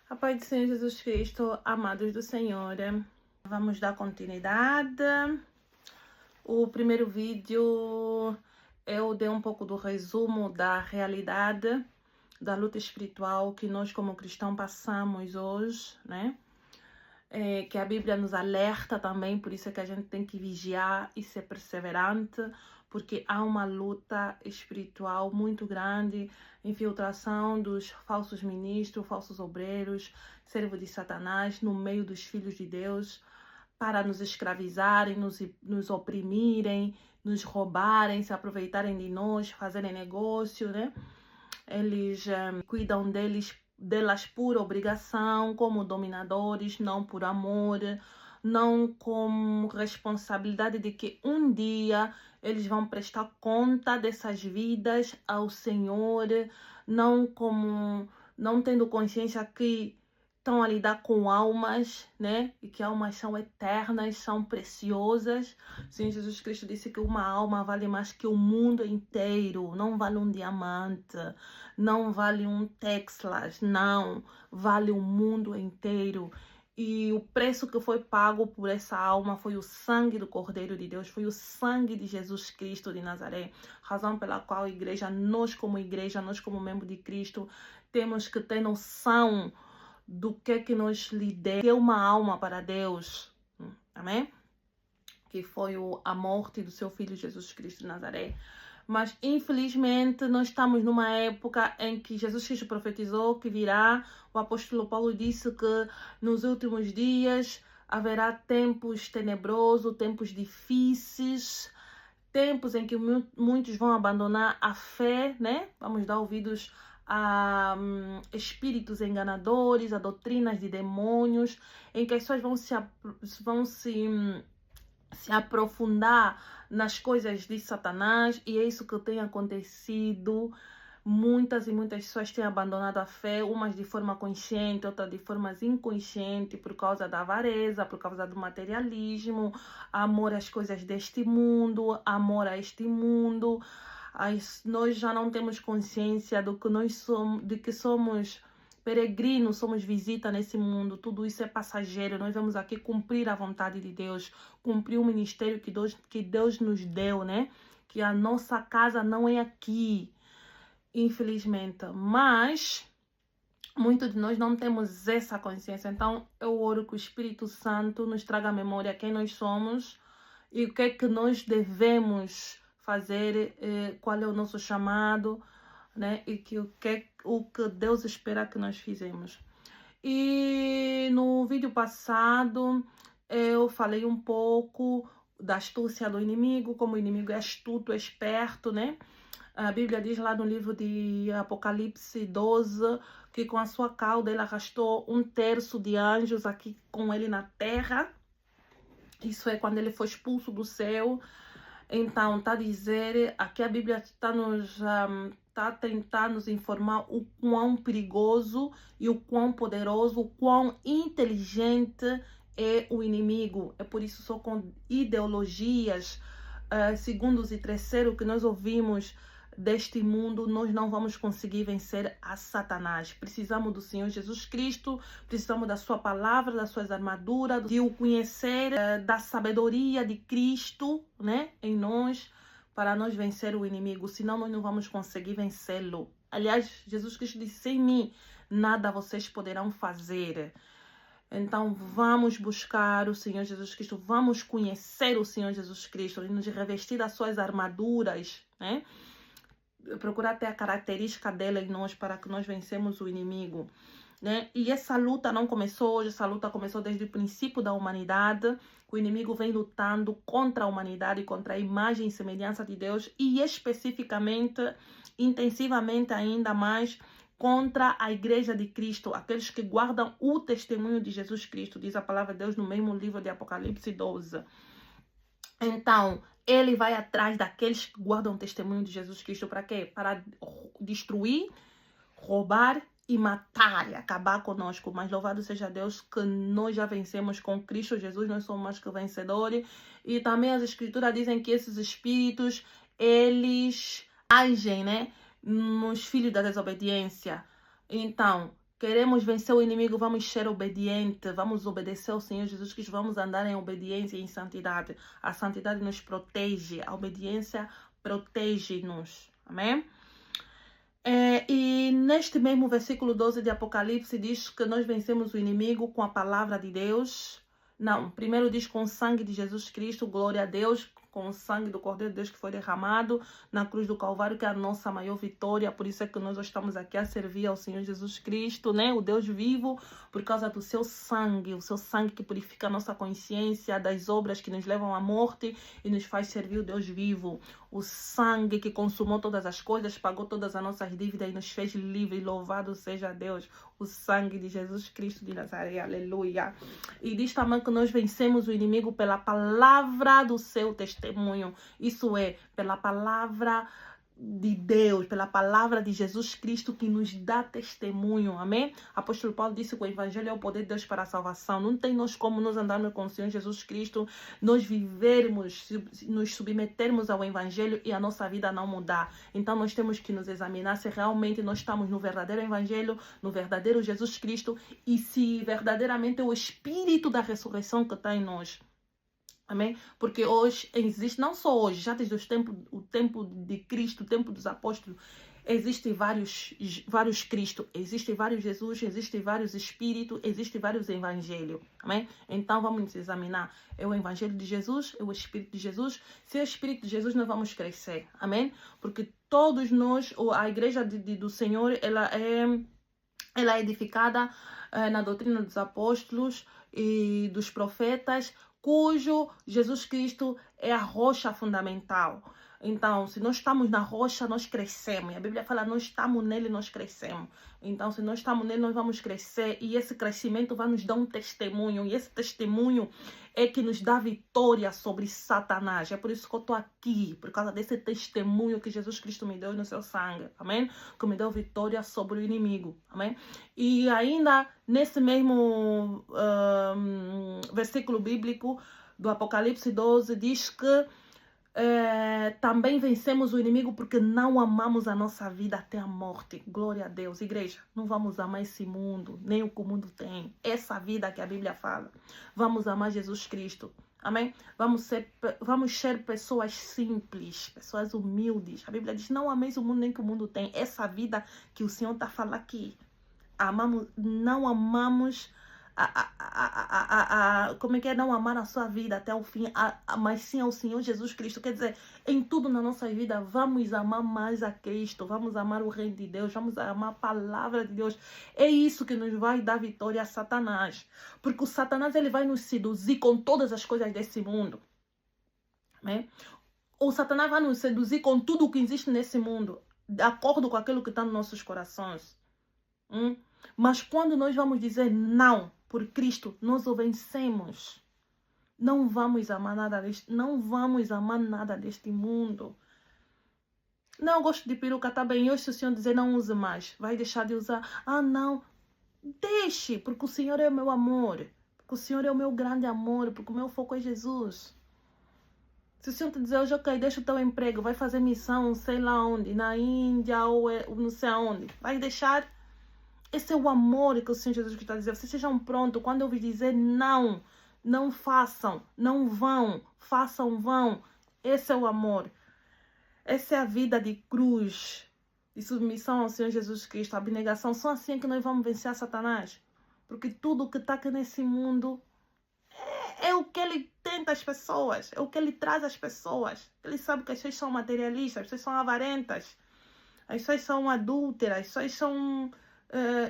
A paz do Senhor Jesus Cristo, amados do Senhor. Vamos dar continuidade. O primeiro vídeo eu dei um pouco do resumo da realidade da luta espiritual que nós como cristãos passamos hoje, né? Que a Bíblia nos alerta também, por isso é que a gente tem que vigiar e ser perseverante, porque há uma luta espiritual muito grande, infiltração dos falsos ministros, falsos obreiros, servos de Satanás no meio dos filhos de Deus, para nos escravizarem, nos oprimirem, nos roubarem, se aproveitarem de nós, fazerem negócio, né? Eles cuidam delas por obrigação, como dominadores, não por amor, não com responsabilidade de que um dia eles vão prestar conta dessas vidas ao Senhor, não tendo consciência que estão a lidar com almas, né? E que almas são eternas, são preciosas. Sim, Jesus Cristo disse que uma alma vale mais que o mundo inteiro, não vale um diamante, não vale um Teslas, não, vale o mundo inteiro. E o preço que foi pago por essa alma foi o sangue do Cordeiro de Deus, foi o sangue de Jesus Cristo de Nazaré. Razão pela qual a igreja, nós como membro de Cristo, temos que ter noção do que nos lidera, que é uma alma para Deus. Amém? Que foi a morte do seu filho Jesus Cristo de Nazaré. Mas, infelizmente, nós estamos numa época em que Jesus Cristo profetizou que virá. O apóstolo Paulo disse que nos últimos dias haverá tempos tenebrosos, tempos difíceis, tempos em que muitos vão abandonar a fé, né? Vamos dar ouvidos a espíritos enganadores, a doutrinas de demônios, em que as pessoas vão se aprofundar nas coisas de Satanás, e é isso que tem acontecido. Muitas e muitas pessoas têm abandonado a fé, umas de forma consciente, outras de forma inconsciente, por causa da avareza, por causa do materialismo, amor às coisas deste mundo, amor a este mundo. Nós já não temos consciência do que nós somos, de que somos peregrinos, somos visita nesse mundo. Tudo isso é passageiro. Nós vamos aqui cumprir a vontade de Deus, cumprir o ministério que Deus nos deu, né? Que a nossa casa não é aqui, infelizmente. Mas muitos de nós não temos essa consciência. Então eu oro que o Espírito Santo nos traga à memória quem nós somos e o que é que nós devemos fazer, qual é o nosso chamado, né? E o que Deus espera que nós fizemos. E no vídeo passado eu falei um pouco da astúcia do inimigo, como o inimigo é astuto, é esperto, né? A Bíblia diz lá no livro de Apocalipse 12 que com a sua cauda ele arrastou 1/3 de anjos aqui com ele na terra. Isso é quando ele foi expulso do céu. Então, está a dizer, aqui a Bíblia está a tentar nos informar o quão perigoso e o quão poderoso, o quão inteligente é o inimigo. É por isso só com ideologias, segundos e terceiro que nós ouvimos deste mundo, nós não vamos conseguir vencer a Satanás. Precisamos do Senhor Jesus Cristo, precisamos da sua palavra, das suas armaduras, de o conhecer, da sabedoria de Cristo, né, em nós, para nós vencer o inimigo, senão nós não vamos conseguir vencê-lo. Aliás, Jesus Cristo disse, sem mim, nada vocês poderão fazer. Então, vamos buscar o Senhor Jesus Cristo, vamos conhecer o Senhor Jesus Cristo, e nos revestir das suas armaduras, né? Procurar ter a característica dela em nós para que nós vencemos o inimigo, né? E essa luta não começou hoje, essa luta começou desde o princípio da humanidade. O inimigo vem lutando contra a humanidade, contra a imagem e semelhança de Deus e especificamente, intensivamente ainda mais, contra a igreja de Cristo, aqueles que guardam o testemunho de Jesus Cristo, diz a palavra de Deus no mesmo livro de Apocalipse 12. Então, ele vai atrás daqueles que guardam o testemunho de Jesus Cristo para quê? Para destruir, roubar e matar e acabar conosco. Mas louvado seja Deus que nós já vencemos com Cristo Jesus, nós somos mais que vencedores. E também as escrituras dizem que esses espíritos, eles agem, né, nos filhos da desobediência. Então, Queremos vencer o inimigo, vamos ser obedientes, vamos obedecer ao Senhor Jesus Cristo, vamos andar em obediência e em santidade. A santidade nos protege, a obediência protege-nos. Amém? E neste mesmo versículo 12 de Apocalipse diz que nós vencemos o inimigo com a palavra de Deus. Não, primeiro diz com o sangue de Jesus Cristo, glória a Deus, com o sangue do Cordeiro de Deus que foi derramado na cruz do Calvário, que é a nossa maior vitória. Por isso é que nós estamos aqui a servir ao Senhor Jesus Cristo, né? O Deus vivo, por causa do seu sangue, o seu sangue que purifica a nossa consciência das obras que nos levam à morte e nos faz servir o Deus vivo. O sangue que consumou todas as coisas, pagou todas as nossas dívidas e nos fez livres. Louvado seja Deus, o sangue de Jesus Cristo de Nazaré, aleluia. E diz também que nós vencemos o inimigo pela palavra do seu testemunho. Isso é, pela palavra de Deus, pela palavra de Jesus Cristo que nos dá testemunho, amém? Apóstolo Paulo disse que o evangelho é o poder de Deus para a salvação. Não tem nós como nós andarmos com o Senhor Jesus Cristo, nós vivermos, nos submetermos ao evangelho e a nossa vida não mudar. Então nós temos que nos examinar se realmente nós estamos no verdadeiro evangelho, no verdadeiro Jesus Cristo e se verdadeiramente é o espírito da ressurreição que está em nós. Amém? Porque hoje existe, não só hoje, já desde o tempo de Cristo, o tempo dos apóstolos, existem vários Cristo, existem vários Jesus, existem vários Espíritos, existem vários Evangelhos. Amém? Então vamos nos examinar. É o Evangelho de Jesus, é o Espírito de Jesus. Se é o Espírito de Jesus, nós vamos crescer. Amém? Porque todos nós, a igreja do Senhor, ela é edificada na doutrina dos apóstolos e dos profetas, cujo Jesus Cristo é a rocha fundamental. Então, se nós estamos na rocha, nós crescemos. A Bíblia fala, nós estamos nele, nós crescemos. Então, se nós estamos nele, nós vamos crescer. E esse crescimento vai nos dar um testemunho. E esse testemunho é que nos dá vitória sobre Satanás. É por isso que eu estou aqui. Por causa desse testemunho que Jesus Cristo me deu no seu sangue. Amém? Que me deu vitória sobre o inimigo. Amém? E ainda, nesse mesmo versículo bíblico do Apocalipse 12, diz que também vencemos o inimigo porque não amamos a nossa vida até a morte. Glória a Deus. Igreja, não vamos amar esse mundo, nem o que o mundo tem. Essa vida que a Bíblia fala. Vamos amar Jesus Cristo. Amém? Vamos ser pessoas simples, pessoas humildes. A Bíblia diz, não ameis o mundo nem que o mundo tem. Essa vida que o Senhor está falando aqui. Não amamos como é que é não amar a sua vida até o fim, mas sim ao Senhor Jesus Cristo. Quer dizer, em tudo na nossa vida, vamos amar mais a Cristo, vamos amar o Reino de Deus, vamos amar a palavra de Deus. É isso que nos vai dar vitória a Satanás. Porque o Satanás, ele vai nos seduzir com todas as coisas desse mundo. Né? O Satanás vai nos seduzir com tudo o que existe nesse mundo, de acordo com aquilo que está nos nossos corações. Mas quando nós vamos dizer não por Cristo, nós o vencemos. Não vamos amar nada deste mundo. Não, eu gosto de peruca, tá bem. Hoje se o Senhor dizer não use mais, vai deixar de usar. Ah, não. Deixe, porque o Senhor é o meu amor. Porque o Senhor é o meu grande amor. Porque o meu foco é Jesus. Se o Senhor te dizer hoje, ok, deixa o teu emprego, vai fazer missão, sei lá onde, na Índia ou não sei aonde, vai deixar. Esse é o amor que o Senhor Jesus está dizendo. Vocês sejam prontos quando eu vos dizer não. Não façam, não vão. Façam, vão. Esse é o amor. Essa é a vida de cruz, de submissão ao Senhor Jesus Cristo, a abnegação. Só assim que nós vamos vencer a Satanás. Porque tudo que está aqui nesse mundo é o que ele tenta as pessoas. É o que ele traz às pessoas. Ele sabe que as pessoas são materialistas, as pessoas são avarentas. As pessoas são adúlteras, as pessoas são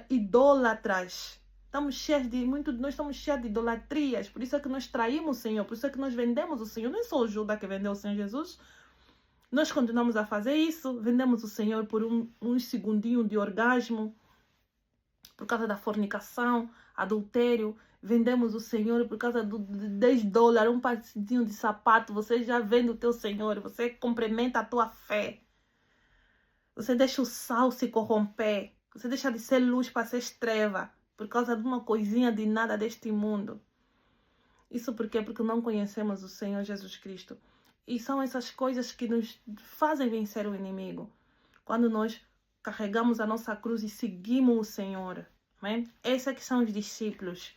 idólatras. Nós estamos cheios de idolatrias. Por isso é que nós traímos o Senhor. Por isso é que nós vendemos o Senhor. Não é só o Judas que vendeu o Senhor Jesus. Nós continuamos a fazer isso. Vendemos o Senhor por um segundinho de orgasmo. Por causa da fornicação, adultério. Vendemos o Senhor por causa de $10, um pazinho de sapato. Você já vende o teu Senhor. Você complementa a tua fé. Você deixa o sal se corromper. Você deixa de ser luz para ser treva. Por causa de uma coisinha de nada deste mundo. Isso por quê? Porque não conhecemos o Senhor Jesus Cristo. E são essas coisas que nos fazem vencer o inimigo. Quando nós carregamos a nossa cruz e seguimos o Senhor. Amém? Esses que são os discípulos.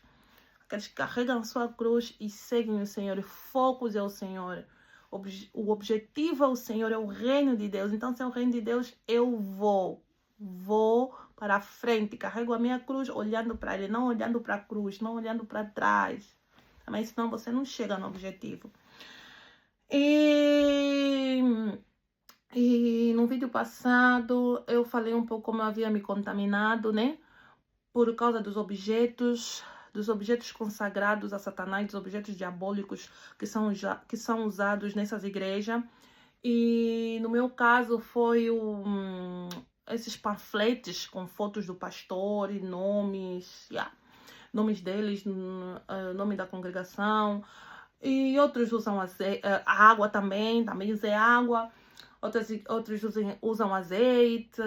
Aqueles que carregam a sua cruz e seguem o Senhor. O foco é o Senhor. O objetivo é o Senhor, é o reino de Deus. Então, se é o reino de Deus, eu vou. Vou para a frente. Carrego a minha cruz olhando para Ele. Não olhando para a cruz, não olhando para trás. Mas senão você não chega no objetivo. E no vídeo passado eu falei um pouco como eu havia me contaminado, né? Por causa dos objetos consagrados a Satanás, dos objetos diabólicos que são usados nessas igrejas. E no meu caso foi esses panfletes com fotos do pastor e nomes, nomes deles, nome da congregação. E outros usam a água também usam água. Outros usam azeite,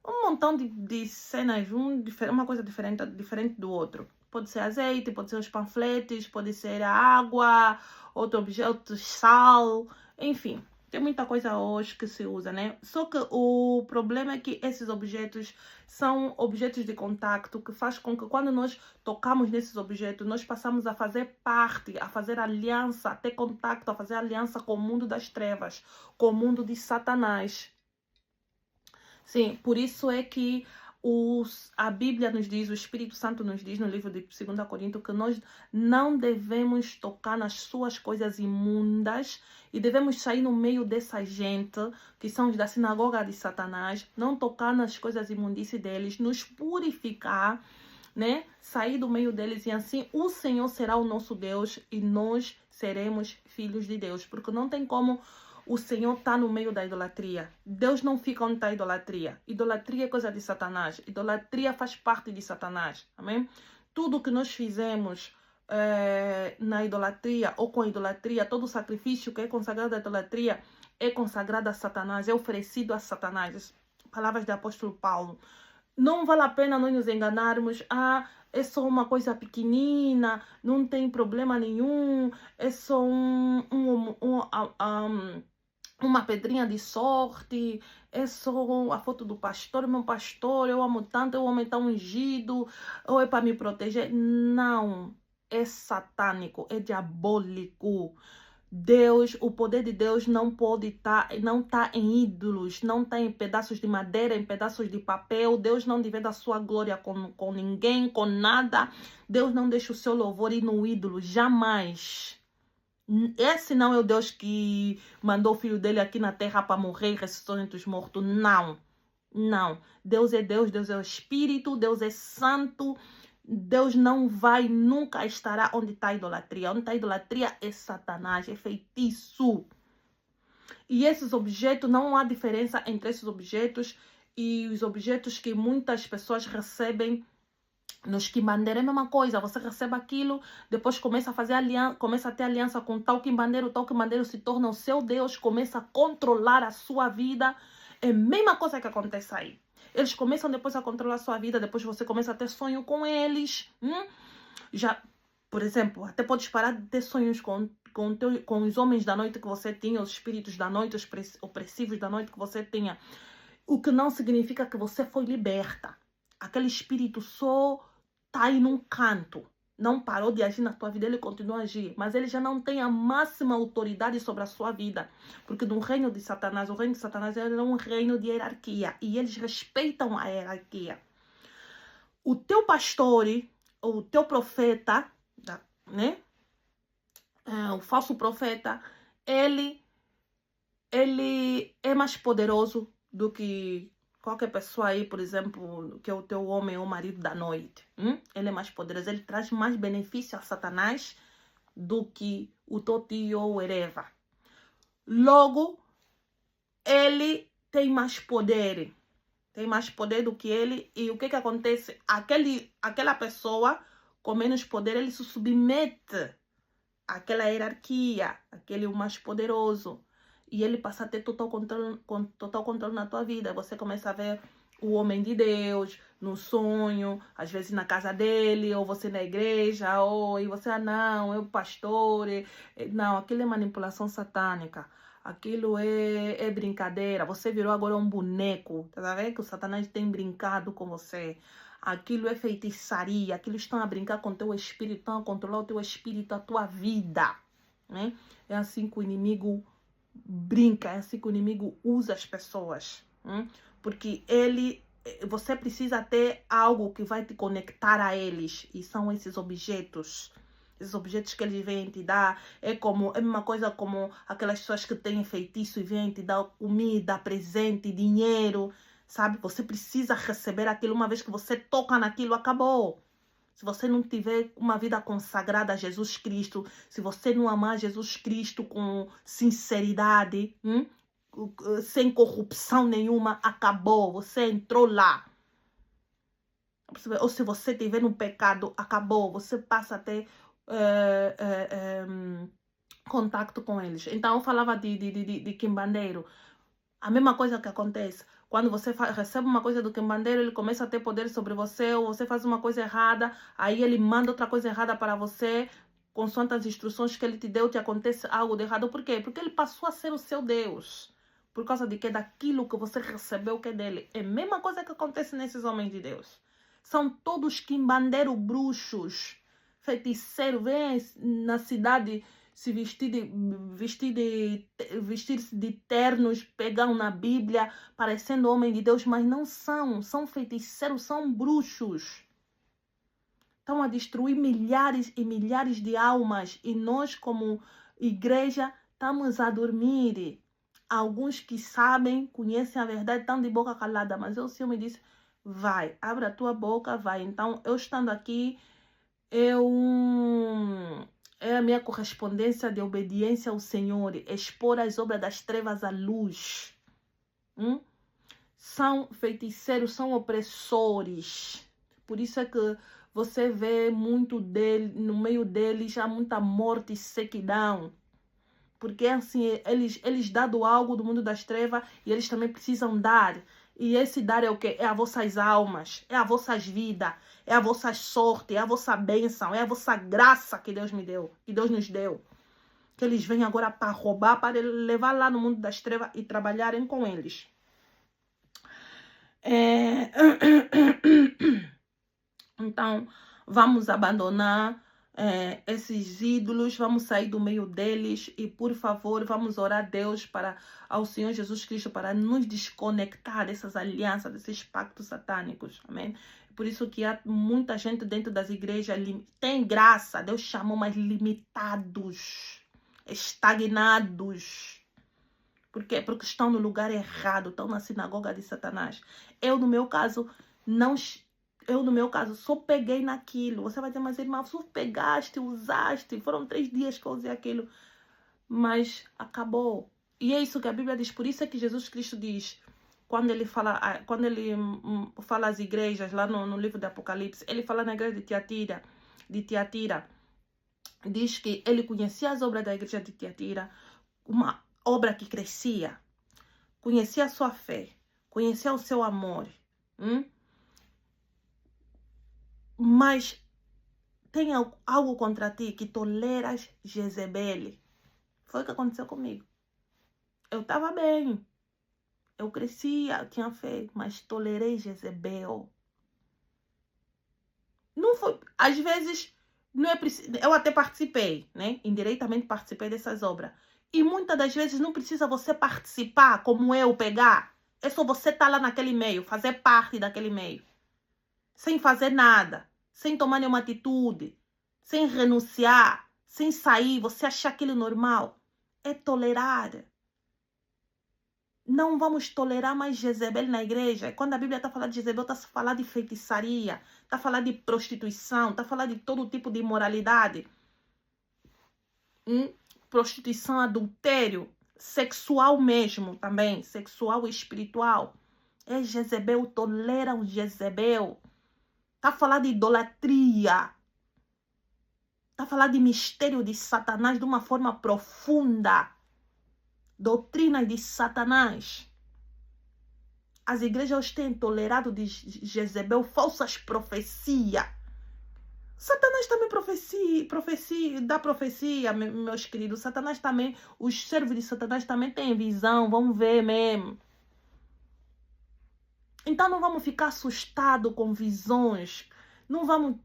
um montão de cenas, uma coisa diferente do outro. Pode ser azeite, pode ser os panfletes, pode ser a água, outro objeto, sal, enfim. Tem muita coisa hoje que se usa, né? Só que o problema é que esses objetos são objetos de contato que faz com que quando nós tocamos nesses objetos, nós passamos a fazer parte, a fazer aliança, a ter contato, a fazer aliança com o mundo das trevas, com o mundo de Satanás. Sim, por isso é que a Bíblia nos diz, o Espírito Santo nos diz no livro de 2 Coríntios que nós não devemos tocar nas suas coisas imundas e devemos sair no meio dessa gente, que são os da sinagoga de Satanás, não tocar nas coisas imundícias deles, nos purificar, né? Sair do meio deles e assim o Senhor será o nosso Deus e nós seremos filhos de Deus, porque não tem como o Senhor está no meio da idolatria. Deus não fica onde está a idolatria. Idolatria é coisa de Satanás. Idolatria faz parte de Satanás. Amém? Tudo que nós fizemos na idolatria ou com a idolatria, todo o sacrifício que é consagrado à idolatria é consagrado a Satanás, é oferecido a Satanás. Palavras do apóstolo Paulo. Não vale a pena nós nos enganarmos. É só uma coisa pequenina, não tem problema nenhum, é só uma pedrinha de sorte, é só a foto do pastor, meu pastor, eu amo tanto, o homem está ungido, ou é para me proteger. Não, é satânico, é diabólico. Deus, o poder de Deus não não está em ídolos, não está em pedaços de madeira, em pedaços de papel. Deus não divide a sua glória com ninguém, com nada. Deus não deixa o seu louvor ir no ídolo, jamais. Esse não é o Deus que mandou o filho dele aqui na terra para morrer e ressuscitou entre os mortos. Não, não. Deus é Deus, Deus é o Espírito, Deus é Santo. Deus não vai, nunca estará onde está a idolatria. Onde está a idolatria é Satanás, é feitiço. E esses objetos, não há diferença entre esses objetos e os objetos que muitas pessoas recebem nos quimbandeiro. É a mesma coisa, você recebe aquilo, depois começa a fazer aliança, começa a ter aliança com tal quimbandeiro se torna o seu Deus, começa a controlar a sua vida. É a mesma coisa que acontece aí. Eles começam depois a controlar a sua vida, depois você começa a ter sonho com eles. Já, por exemplo, até podes parar de ter sonhos com os homens da noite que você tinha, os espíritos da noite, os opressivos da noite que você tinha. O que não significa que você foi liberta. Aquele espírito só está aí num canto. Não parou de agir na tua vida, ele continua a agir. Mas ele já não tem a máxima autoridade sobre a sua vida. Porque no reino de Satanás, o reino de Satanás é um reino de hierarquia. E eles respeitam a hierarquia. O teu pastor, o teu profeta, né? O falso profeta, ele é mais poderoso do que qualquer pessoa aí, por exemplo, que é o teu homem ou marido da noite. Ele é mais poderoso, ele traz mais benefício a Satanás do que o teu tio ou Ereva. Logo, ele tem mais poder. Tem mais poder do que ele. E o que acontece? Aquela pessoa com menos poder, ele se submete àquela hierarquia, aquele o mais poderoso. E ele passa a ter total controle na tua vida. Você começa a ver o homem de Deus no sonho, às vezes na casa dele, ou você na igreja, e você, não, é o pastor. Não, aquilo é manipulação satânica. Aquilo é brincadeira. Você virou agora um boneco. Tá vendo que o Satanás tem brincado com você? aquilo é feitiçaria, aquilo estão a brincar com o teu espírito, estão a controlar o teu espírito, a tua vida, né? É assim que o inimigo brinca, é assim que o inimigo usa as pessoas, porque você precisa ter algo que vai te conectar a eles, e são esses objetos. Esses objetos que eles vêm te dar, é a mesma coisa como aquelas pessoas que têm feitiço e vêm te dar comida, presente, dinheiro, sabe? Você precisa receber aquilo. Uma vez que você toca naquilo, acabou. Se você não tiver uma vida consagrada a Jesus Cristo, se você não amar Jesus Cristo com sinceridade, sem corrupção nenhuma, acabou. Você entrou lá. Ou se você tiver um pecado, acabou. Você passa a ter contato com eles. Então, eu falava de quimbandeiro. A mesma coisa que acontece. Quando você recebe uma coisa do quimbandeiro, ele começa a ter poder sobre você, ou você faz uma coisa errada, aí ele manda outra coisa errada para você, consoante as instruções que ele te deu, te acontece algo de errado. Por quê? Porque ele passou a ser o seu Deus. Por causa de que daquilo que você recebeu que é dele. É a mesma coisa que acontece nesses homens de Deus. São todos quimbandeiros bruxos, feiticeiros, vêm na cidade se vestir-se de ternos, pegam na Bíblia, parecendo homem de Deus, mas não são feiticeiros, são bruxos. Estão a destruir milhares e milhares de almas, e nós, como igreja, estamos a dormir. Alguns que sabem, conhecem a verdade, estão de boca calada, mas o Senhor me disse, vai, abre a tua boca, vai. Então, eu estando aqui, é a minha correspondência de obediência ao Senhor, expor as obras das trevas à luz. São feiticeiros, são opressores. Por isso é que você vê muito no meio deles há muita morte e sequidão. Porque assim, eles dão algo do mundo das trevas e eles também precisam dar. E esse dar é o quê? É as vossas almas, é as vossas vidas, é a vossa sorte, é a vossa bênção, é a vossa graça que Deus me deu, que Deus nos deu. Que eles vêm agora para roubar, para levar lá no mundo das trevas e trabalharem com eles. Então, vamos abandonar esses ídolos, vamos sair do meio deles e, por favor, vamos orar a Deus ao Senhor Jesus Cristo para nos desconectar dessas alianças, desses pactos satânicos, amém? Por isso que há muita gente dentro das igrejas, tem graça, Deus chamou, mas limitados, estagnados. Por quê? Porque estão no lugar errado, estão na sinagoga de Satanás. Eu, no meu caso, só peguei naquilo. Você vai dizer, mas irmã, só pegaste, usaste. Foram 3 dias que eu usei aquilo. Mas acabou. E é isso que a Bíblia diz. Por isso é que Jesus Cristo diz, quando ele fala às igrejas, lá no livro de Apocalipse, ele fala na igreja de Tiatira, diz que ele conhecia as obras da igreja de Tiatira, uma obra que crescia, conhecia a sua fé, conhecia o seu amor, mas tem algo contra ti, que toleras Jezebel. Foi o que aconteceu comigo. Eu estava bem, eu crescia, eu tinha fé, mas tolerei Jezebel. Não foi, às vezes, não é preciso, eu até participei, né? Indiretamente participei dessas obras. E muitas das vezes não precisa você participar, como eu, pegar. É só você estar lá naquele meio, fazer parte daquele meio. Sem fazer nada, sem tomar nenhuma atitude, sem renunciar, sem sair, você achar aquilo normal. É tolerar. Não vamos tolerar mais Jezebel na igreja. Quando a Bíblia está falando de Jezebel, está falando de feitiçaria, está falando de prostituição, está falando de todo tipo de imoralidade. Prostituição, adultério, sexual mesmo também, sexual e espiritual. É Jezebel, toleram Jezebel. Está falando de idolatria. Está falando de mistério de Satanás de uma forma profunda. Doutrina de Satanás. As igrejas têm tolerado de Jezebel falsas profecias. Satanás também dá profecia, meus queridos. Satanás também, os servos de Satanás também têm visão, vão ver mesmo. Então não vamos ficar assustados com visões, não vamos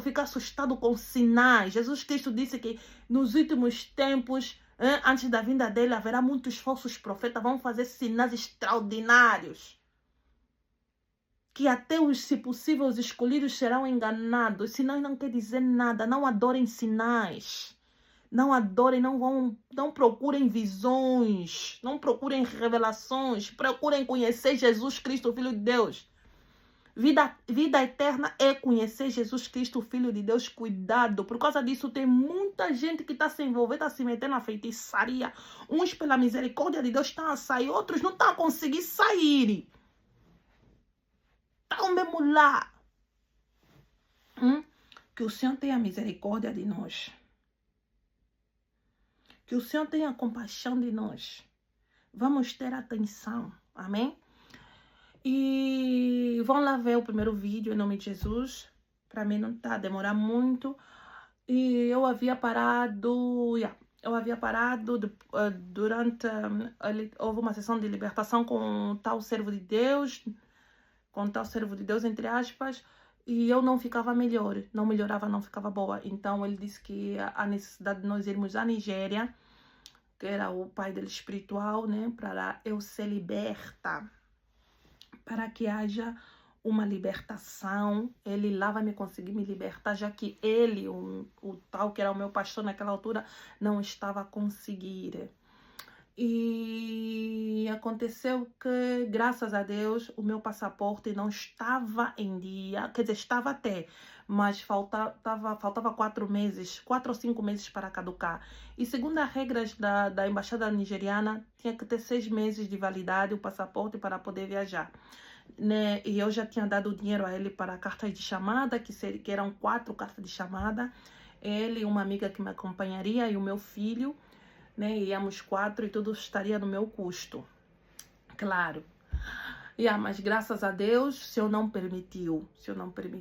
ficar assustados com sinais. Jesus Cristo disse que nos últimos tempos, antes da vinda dele, haverá muitos falsos profetas, vão fazer sinais extraordinários. Que até os, se possível, os escolhidos serão enganados. Sinais não quer dizer nada, não adorem sinais. Não adorem, não procurem visões, não procurem revelações, procurem conhecer Jesus Cristo, Filho de Deus. Vida eterna é conhecer Jesus Cristo, Filho de Deus. Cuidado, por causa disso tem muita gente que está se envolvendo, está se metendo na feitiçaria. Uns pela misericórdia de Deus estão a sair, outros não estão a conseguir sair. Estão mesmo lá. Que o Senhor tenha misericórdia de nós. Que o Senhor tenha compaixão de nós. Vamos ter atenção. Amém? E vão lá ver o primeiro vídeo, em nome de Jesus. Para mim não tá a demorar muito. E eu havia parado... durante... houve uma sessão de libertação com tal servo de Deus. Com tal servo de Deus, entre aspas. E eu não ficava melhor, não melhorava, não ficava boa. Então ele disse que a necessidade de nós irmos à Nigéria, que era o pai dele espiritual, né, para eu ser liberta, para que haja uma libertação. Ele lá vai me conseguir me libertar, já que ele, o tal que era o meu pastor naquela altura, não estava a conseguir. E aconteceu que, graças a Deus, o meu passaporte não estava em dia, quer dizer, estava até, mas faltava 4 meses, 4 ou 5 meses para caducar. E segundo as regras da embaixada nigeriana, tinha que ter 6 meses de validade o passaporte para poder viajar. Né? E eu já tinha dado o dinheiro a ele para cartas de chamada, que eram 4 cartas de chamada. Ele, uma amiga que me acompanharia e o meu filho. Né, íamos 4 e tudo estaria no meu custo, claro. Mas graças a Deus, o Senhor não permitiu.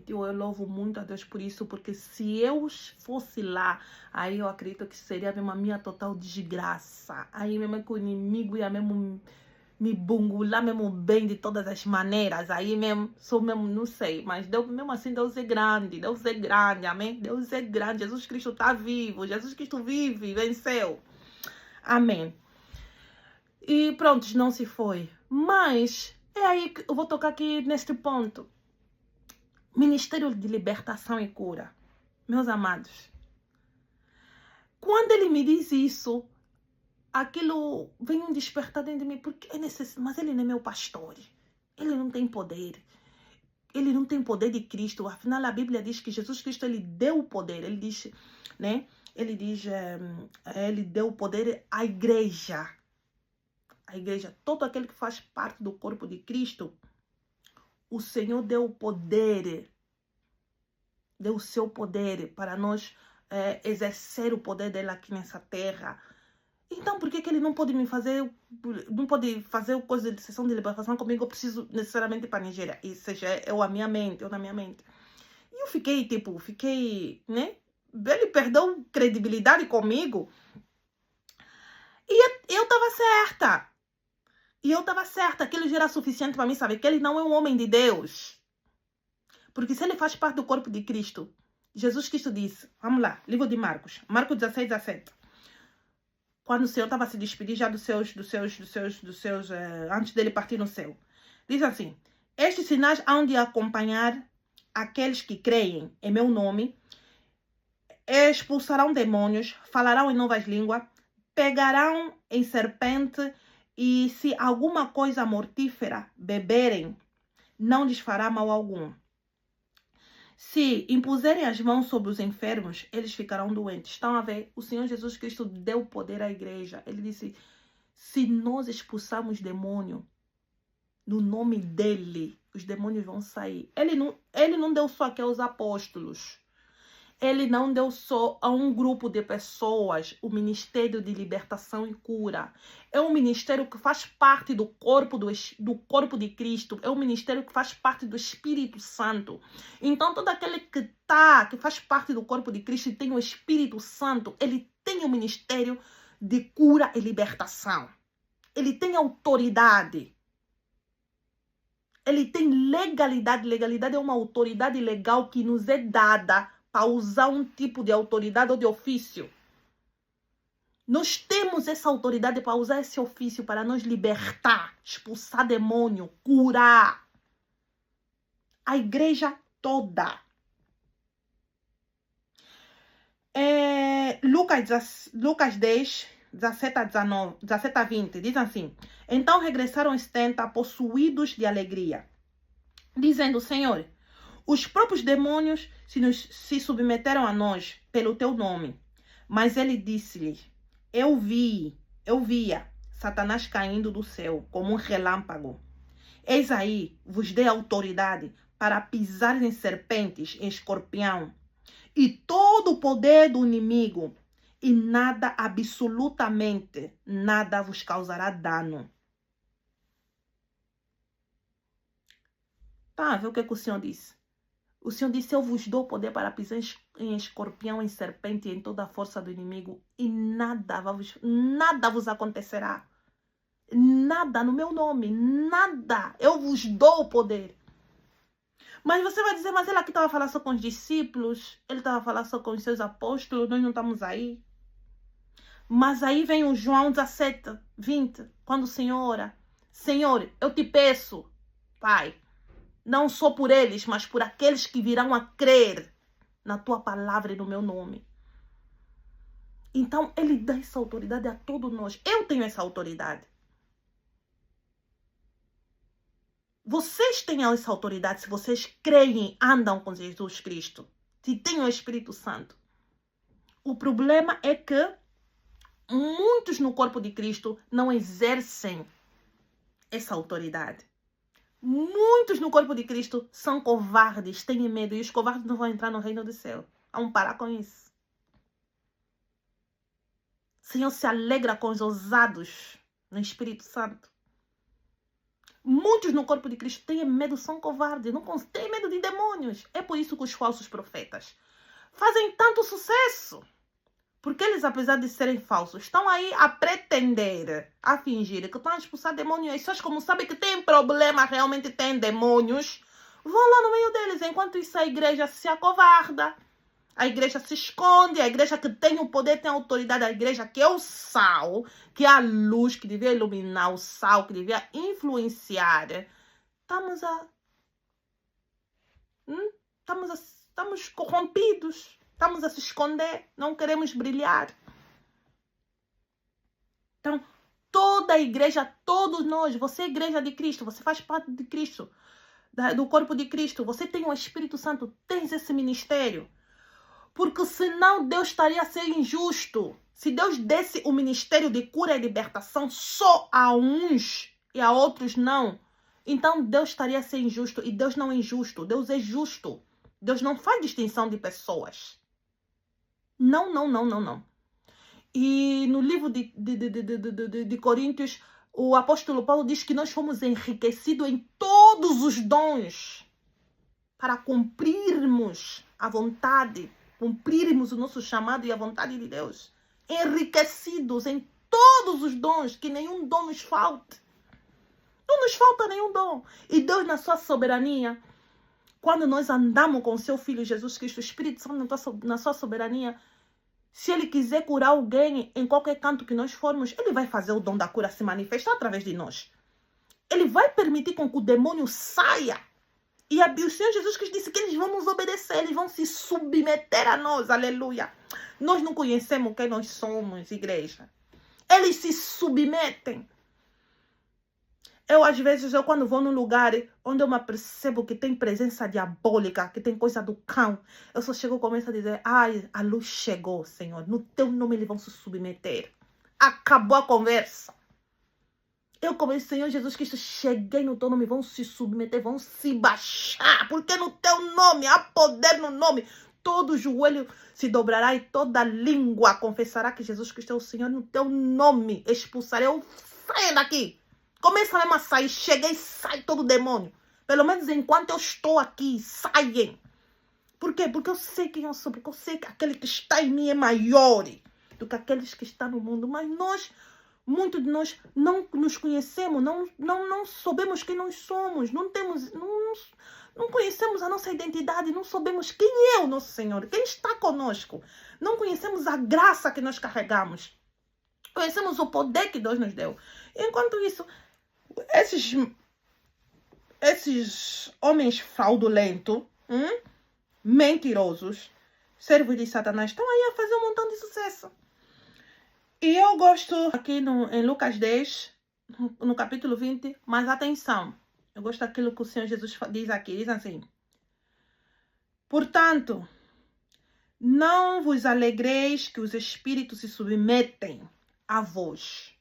Eu louvo muito a Deus por isso, porque se eu fosse lá, aí eu acredito que seria mesmo a minha total desgraça. Aí mesmo que o inimigo ia mesmo me bungular mesmo bem de todas as maneiras. Aí mesmo, não sei, mas Deus, mesmo assim, Deus é grande, amém? Deus é grande, Jesus Cristo está vivo, Jesus Cristo vive, venceu. Amém. E pronto, não se foi. Mas é aí que eu vou tocar aqui neste ponto. Ministério de Libertação e Cura. Meus amados. Quando ele me diz isso, aquilo vem um despertar dentro de mim. Porque é necessário. Mas ele não é meu pastor. Ele não tem poder. Ele não tem poder de Cristo. Afinal, a Bíblia diz que Jesus Cristo, ele deu o poder. Ele diz, né? Ele diz, ele deu o poder à igreja. A igreja, todo aquele que faz parte do corpo de Cristo, o Senhor deu o poder, deu o seu poder para nós exercer o poder dele aqui nessa terra. Então, por que ele não pode não pode fazer coisa de sessão de libertação comigo? Eu preciso necessariamente ir para a Nigéria. Isso já é na minha mente. E eu fiquei, né? Ele perdeu credibilidade comigo. E eu estava certa. Aquilo já era suficiente para mim saber que ele não é um homem de Deus. Porque se ele faz parte do corpo de Cristo, Jesus Cristo disse, vamos lá, livro de Marcos 16, 17. Quando o Senhor estava a se despedir já dos seus antes dele partir no céu. Diz assim, estes sinais hão de acompanhar aqueles que creem em meu nome, expulsarão demônios, falarão em novas línguas, pegarão em serpente e se alguma coisa mortífera beberem, não lhes fará mal algum. Se impuserem as mãos sobre os enfermos, eles ficarão doentes. Estão a ver? O Senhor Jesus Cristo deu poder à igreja. Ele disse, se nós expulsarmos demônio no nome dele, os demônios vão sair. Ele não deu só aqui aos apóstolos. Ele não deu só a um grupo de pessoas o ministério de libertação e cura. É um ministério que faz parte do corpo corpo de Cristo. É um ministério que faz parte do Espírito Santo. Então, todo aquele que faz parte do corpo de Cristo e tem o Espírito Santo, ele tem o ministério de cura e libertação. Ele tem autoridade. Ele tem legalidade. Legalidade é uma autoridade legal que nos é dada para usar um tipo de autoridade ou de ofício. Nós temos essa autoridade para usar esse ofício para nos libertar, expulsar demônio, curar. A igreja toda. Lucas 10, 17 a 19, 17 a 20, diz assim: então regressaram os 70 possuídos de alegria, dizendo: Senhor, os próprios demônios se submeteram a nós pelo teu nome. Mas ele disse-lhes: eu via Satanás caindo do céu como um relâmpago. Eis aí, vos dei autoridade para pisar em serpentes e escorpião e todo o poder do inimigo, e nada, absolutamente nada vos causará dano. Tá, vê o que o Senhor disse. O Senhor disse: eu vos dou poder para pisar em escorpião, em serpente e em toda a força do inimigo, e nada vos acontecerá. Nada no meu nome, nada. Eu vos dou o poder. Mas você vai dizer: mas ele aqui estava falando só com os discípulos, ele estava falando só com os seus apóstolos, nós não estamos aí. Mas aí vem o João 17, 20, quando o Senhor ora: Senhor, eu te peço, Pai, não só por eles, mas por aqueles que virão a crer na tua palavra e no meu nome. Então, ele dá essa autoridade a todos nós. Eu tenho essa autoridade. Vocês têm essa autoridade se vocês creem, andam com Jesus Cristo, se têm o Espírito Santo. O problema é que muitos no corpo de Cristo não exercem essa autoridade. Muitos no corpo de Cristo são covardes, têm medo, e os covardes não vão entrar no reino do céu. Vamos parar com isso. O Senhor se alegra com os ousados no Espírito Santo. Muitos no corpo de Cristo têm medo, são covardes, não têm medo de demônios. É por isso que os falsos profetas fazem tanto sucesso. Porque eles, apesar de serem falsos, estão aí a pretender, a fingir que estão a expulsar demônios. As pessoas, como sabem que tem problema, realmente tem demônios, vão lá no meio deles. Enquanto isso, a igreja se acovarda. A igreja se esconde. A igreja que tem o poder, tem a autoridade. A igreja que é o sal, que é a luz, que devia iluminar, o sal, que devia influenciar. Estamos corrompidos. Estamos a se esconder, não queremos brilhar. Então, toda a igreja, todos nós, você é a igreja de Cristo, você faz parte de Cristo, do corpo de Cristo, você tem o Espírito Santo, tens esse ministério. Porque senão Deus estaria a ser injusto. Se Deus desse o ministério de cura e libertação só a uns e a outros não, então Deus estaria a ser injusto. E Deus não é injusto, Deus é justo. Deus não faz distinção de pessoas. Não. E no livro de Coríntios, o apóstolo Paulo diz que nós fomos enriquecidos em todos os dons para cumprirmos a vontade, cumprirmos o nosso chamado e a vontade de Deus. Enriquecidos em todos os dons, que nenhum dom nos falte. Não nos falta nenhum dom. E Deus, na sua soberania, quando nós andamos com o seu Filho Jesus Cristo, o Espírito Santo na sua soberania, se ele quiser curar alguém em qualquer canto que nós formos, ele vai fazer o dom da cura se manifestar através de nós. Ele vai permitir com que o demônio saia. E o Senhor Jesus Cristo disse que eles vão nos obedecer, eles vão se submeter a nós. Aleluia. Nós não conhecemos quem nós somos, igreja. Eles se submetem. Às vezes, quando vou num lugar onde eu me percebo que tem presença diabólica, que tem coisa do cão, eu só chego e começo a dizer: ai, a luz chegou, Senhor. No teu nome eles vão se submeter. Acabou a conversa. Eu comecei: Senhor Jesus Cristo, cheguei no teu nome, vão se submeter, vão se baixar, porque no teu nome há poder no nome. Todo joelho se dobrará e toda língua confessará que Jesus Cristo é o Senhor. No teu nome expulsarei. Saia daqui. Começa mesmo a sair. Chega e sai todo demônio. Pelo menos enquanto eu estou aqui, saem. Por quê? Porque eu sei quem eu sou. Porque eu sei que aquele que está em mim é maior do que aqueles que estão no mundo. Mas nós, Muitos de nós não nos conhecemos, não sabemos quem nós somos, não conhecemos a nossa identidade, não sabemos quem é o nosso Senhor, quem está conosco. Não conhecemos a graça que nós carregamos. Conhecemos o poder que Deus nos deu. Enquanto isso, esses homens fraudulentos, mentirosos, servos de Satanás, estão aí a fazer um montão de sucesso. E eu gosto aqui em Lucas 10, no capítulo 20, mas atenção, eu gosto daquilo que o Senhor Jesus diz aqui, diz assim: portanto, não vos alegreis que os espíritos se submetem a vós.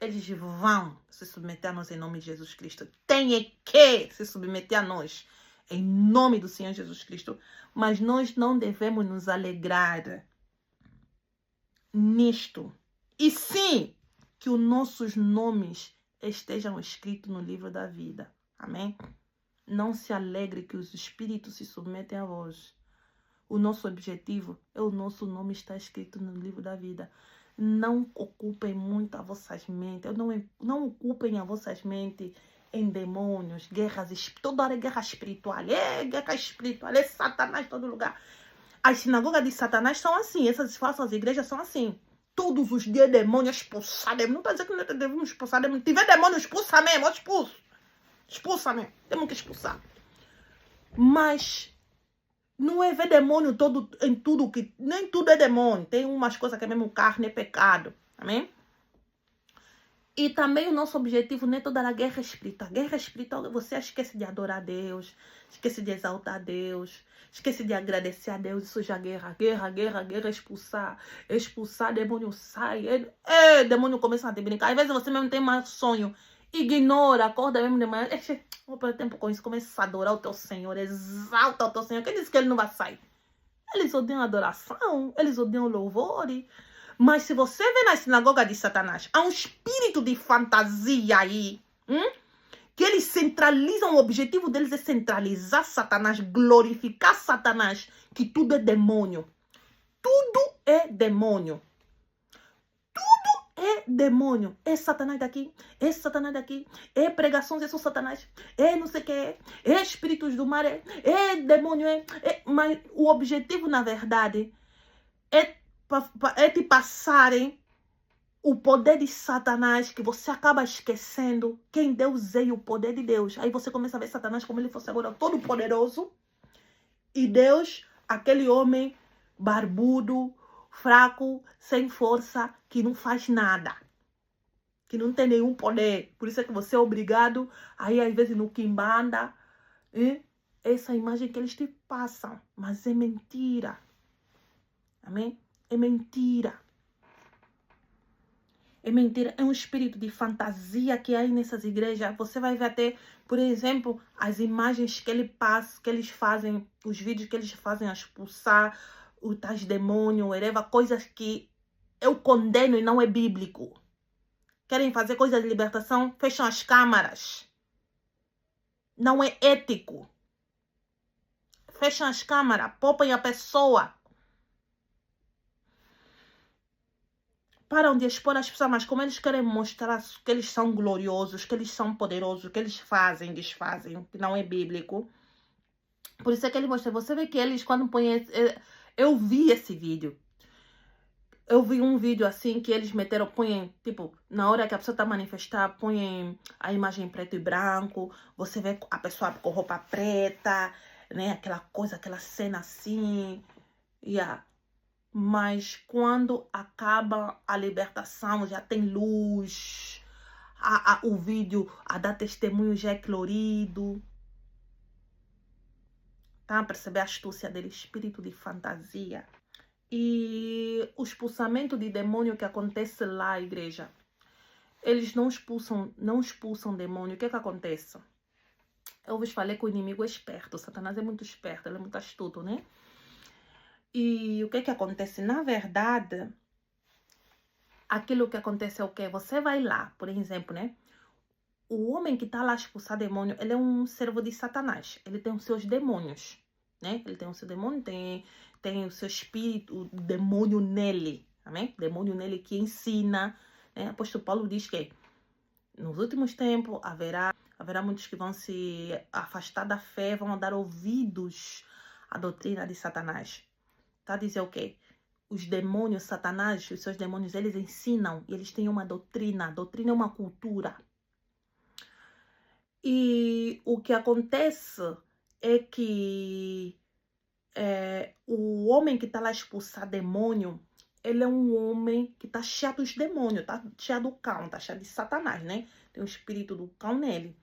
Eles vão se submeter a nós em nome de Jesus Cristo. Tem que se submeter a nós em nome do Senhor Jesus Cristo. Mas nós não devemos nos alegrar nisto. E sim, que os nossos nomes estejam escritos no livro da vida. Amém? Não se alegre que os espíritos se submetem a vós. O nosso objetivo é o nosso nome estar escrito no livro da vida. Não ocupem muito as vossas mentes. Não ocupem as vossas mentes em demônios, guerras, toda hora é guerra espiritual. É Satanás em todo lugar. As sinagogas de Satanás são assim. Essas falsas igrejas são assim. Todos os dias demônios expulsar demônio. Não está dizendo que não devemos expulsar demônio. Se tiver demônio, expulsa mesmo. Expulso. Expulsa mesmo. Temos que expulsar. Mas não é ver demônio todo, em tudo que... Nem tudo é demônio. Tem umas coisas que é mesmo carne, é pecado. Amém? E também o nosso objetivo não é toda a guerra espiritual. Guerra espiritual, você esquece de adorar a Deus, esquece de exaltar a Deus, esquece de agradecer a Deus. Isso já é guerra, expulsar, demônio sai. Demônio começa a te brincar. Às vezes você mesmo tem mais sonho. Ignora, acorda mesmo de manhã. Vou perder tempo com isso. Começa a adorar o teu Senhor, exalta o teu Senhor. Quem disse que ele não vai sair? Eles odeiam adoração, eles odeiam louvor. Mas se você vê na sinagoga de Satanás, há um espírito de fantasia aí, que eles centralizam, o objetivo deles é centralizar Satanás, glorificar Satanás, que tudo é demônio. Tudo é demônio. Tudo é demônio. É Satanás daqui, é Satanás daqui, é pregações, é só Satanás, é não sei o que, é espíritos do mar, é demônio, mas o objetivo, na verdade, é te passarem o poder de Satanás, que você acaba esquecendo quem Deus é e o poder de Deus. Aí você começa a ver Satanás como ele fosse agora todo poderoso. E Deus, aquele homem barbudo, fraco, sem força, que não faz nada. Que não tem nenhum poder. Por isso é que você é obrigado a ir às vezes no Kimbanda. Essa imagem que eles te passam. Mas é mentira. Amém? É mentira. É mentira. É um espírito de fantasia que há aí nessas igrejas. Você vai ver até, por exemplo, as imagens que ele passa, que eles fazem, os vídeos que eles fazem a expulsar os tais demônios, coisas que eu condeno e não é bíblico. Querem fazer coisas de libertação? Fecham as câmaras. Não é ético. Fecham as câmaras, poupem a pessoa. Param de expor as pessoas, mas como eles querem mostrar que eles são gloriosos, que eles são poderosos, que eles fazem, desfazem, que não é bíblico. Por isso é que ele mostra. Você vê que eles, quando põem... Eu vi esse vídeo. Eu vi um vídeo assim que eles meteram, põem, tipo, na hora que a pessoa está a manifestar, põem a imagem preto e branco. Você vê a pessoa com roupa preta, né? Aquela coisa, aquela cena assim. Mas quando acaba a libertação, já tem luz, o vídeo a dar testemunho já é colorido. Tá a perceber a astúcia dele? Espírito de fantasia. E o expulsamento de demônio que acontece lá, igreja, eles não expulsam demônio. O que acontece? Eu vos falei que o inimigo é esperto. Satanás é muito esperto, ele é muito astuto, né? E o que acontece? Na verdade, aquilo que acontece é o quê? Você vai lá, por exemplo, né? O homem que está lá a expulsar demônio, ele é um servo de Satanás. Ele tem os seus demônios, né? Ele tem o seu demônio, tem o seu espírito, o demônio nele, amém? Demônio nele que ensina, Né? O apóstolo Paulo diz que nos últimos tempos haverá muitos que vão se afastar da fé, vão dar ouvidos à doutrina de Satanás. Tá a dizer o quê? Os demônios, Satanás, os seus demônios, eles ensinam e eles têm uma doutrina. Doutrina é uma cultura. E o que acontece é que o homem que está lá a expulsar demônio, ele é um homem que está cheio dos demônios, está cheio do cão, está cheio de Satanás, né? Tem o espírito do cão nele.